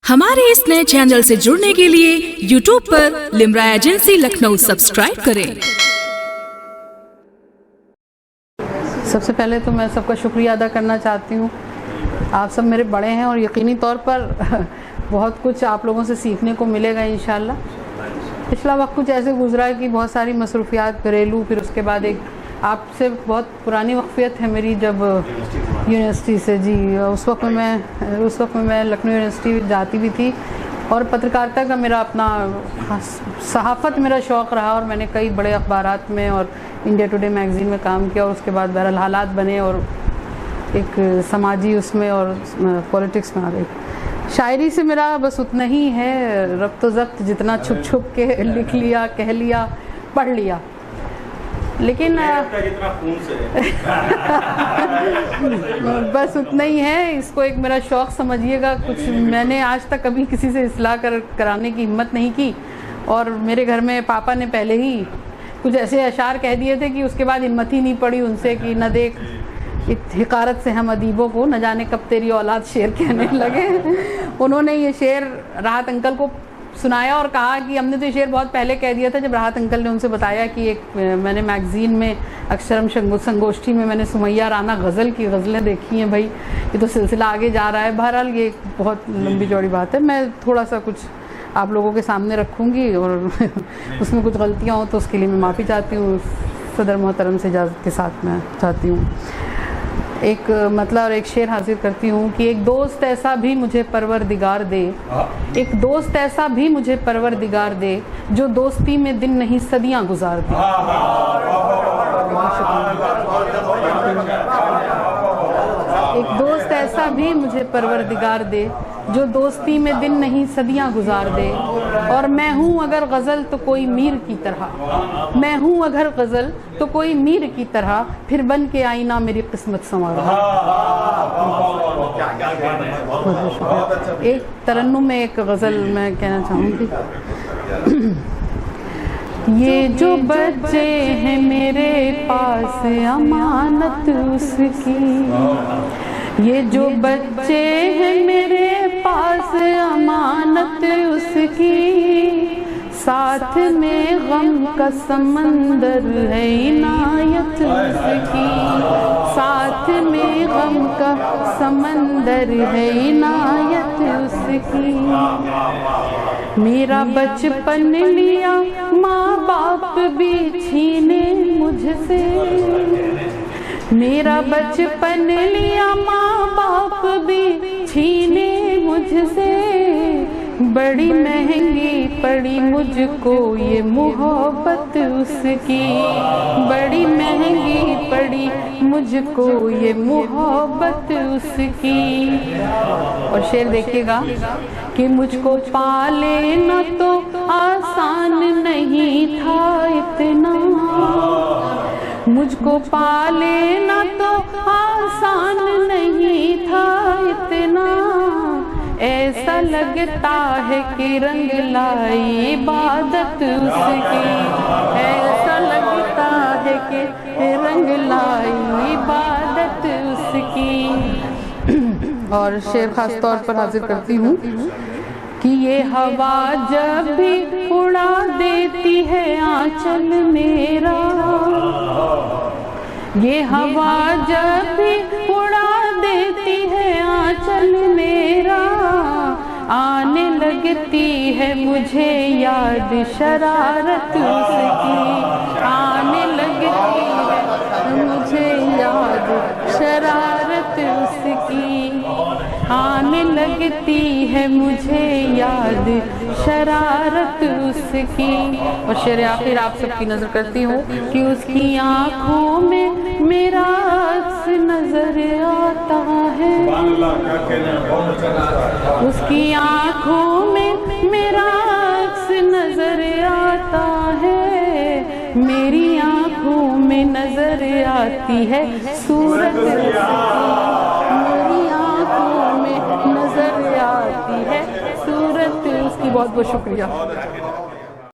हमारे इस नए चैनल से जुड़ने के लिए YouTube पर लिम्रा एजेंसी लखनऊ सब्सक्राइब करें। सबसे पहले तो मैं सबका शुक्रिया अदा करना चाहती हूँ। आप सब मेरे बड़े हैं और यकीनी तौर पर बहुत कुछ आप लोगों से सीखने को मिलेगा इंशाल्लाह। पिछला वक्त कुछ ऐसे गुजरा है कि बहुत सारी मसरूफियात घरेलू, फिर उसके बाद एक आपसे बहुत पुरानी वक़फ़ियत है मेरी जब यूनिवर्सिटी से जी उस वक्त में मैं लखनऊ यूनिवर्सिटी जाती भी थी और पत्रकारिता का मेरा अपना सहाफ़त मेरा शौक़ रहा और मैंने कई बड़े अखबारात में और इंडिया टुडे मैगज़ीन में काम किया और उसके बाद बहरहाल हालात बने और एक समाजी उसमें और पॉलिटिक्स में आ गई। शायरी से मेरा बस उतना ही है, रब्त व ज़ब्त जितना छुप छुप के लिख लिया, कह लिया, पढ़ लिया, लेकिन बस उतना ही है। इसको एक मेरा शौक़ समझिएगा। कुछ मैंने आज तक कभी किसी से इस्लाह कराने की हिम्मत नहीं की और मेरे घर में पापा ने पहले ही कुछ ऐसे अशार कह दिए थे कि उसके बाद हिम्मत ही नहीं पड़ी उनसे कि न देख हिकारत से हम अदीबों को न जाने कब तेरी औलाद शेर कहने लगे। उन्होंने ये शेर राहत अंकल को सुनाया और कहा कि हमने तो ये शेर बहुत पहले कह दिया था, जब राहत अंकल ने उनसे बताया कि एक मैंने मैगज़ीन में अक्षरम संगोष्ठी में मैंने सुमैया राना गज़ल की गज़लें देखी हैं। भाई ये तो सिलसिला आगे जा रहा है। बहरहाल ये एक बहुत लंबी चौड़ी बात है। मैं थोड़ा सा कुछ आप लोगों के सामने रखूँगी और उसमें कुछ गलतियाँ हो तो उसके लिए मैं माफ़ी चाहती हूँ। सदर मोहतरम से इजाज़त के साथ मैं चाहती हूँ एक मतलब और एक शेर हाजिर करती हूँ कि एक दोस्त ऐसा भी मुझे परवरदिगार दे, एक दोस्त ऐसा भी मुझे परवरदिगार दे जो दोस्ती में दिन नहीं सदियाँ गुजार दे। एक दोस्त ऐसा भी मुझे परवरदिगार दे जो दोस्ती में दिन नहीं सदियाँ गुजार दे। और मैं हूँ अगर गज़ल तो कोई मीर की तरह, मैं हूँ अगर गज़ल तो कोई मीर की तरह, फिर बन के आईना मेरी किस्मत संवारा। एक तरन्नुम में एक गज़ल मैं कहना चाहूँगी। ये जो बच्चे हैं मेरे पास अमानत उसकी, ये जो बच्चे हैं मेरे पास अमानत उसकी, साथ में गम का समंदर है इनायत उसकी, साथ में गम का समंदर है इनायत उसकी। मेरा बचपन लिया माँ बाप भी छीने मुझसे, मेरा बचपन लिया माँ बाप भी छीने मुझसे, बड़ी महंगी पड़ी मुझको ये मोहब्बत उसकी, बड़ी महंगी पड़ी मुझको ये मोहब्बत उसकी। और शेर देखिएगा कि मुझको पाले न तो आसान नहीं था इतना, मुझको पाले न तो आसान नहीं था इतना, ऐसा लगता है कि रंग लाई इबादत उसकी, ऐसा लगता है कि रंग लाई इबादत उसकी। और शेर खास तौर पर हाजिर करती हूँ कि ये हवा जब भी उड़ा देती है आंचल मेरा, ये हवा जब भी उड़ा देती है आंचल मेरा, आने लगती है मुझे याद शरारत उसकी, आने लगती है मुझे याद शरारत उसकी, आने लगती है मुझे याद शरारत उसकी। और शेर आखिर आप सबकी नज़र करती हूँ कि उसकी आँखों में मेरा अक्स नजर आता है, उसकी आँखों में मेरा अक्स नजर आता है, मेरी आँखों में नजर आती है सूरत उसकी, मेरी आँखों में नजर आती है सूरत उसकी। बहुत बहुत शुक्रिया।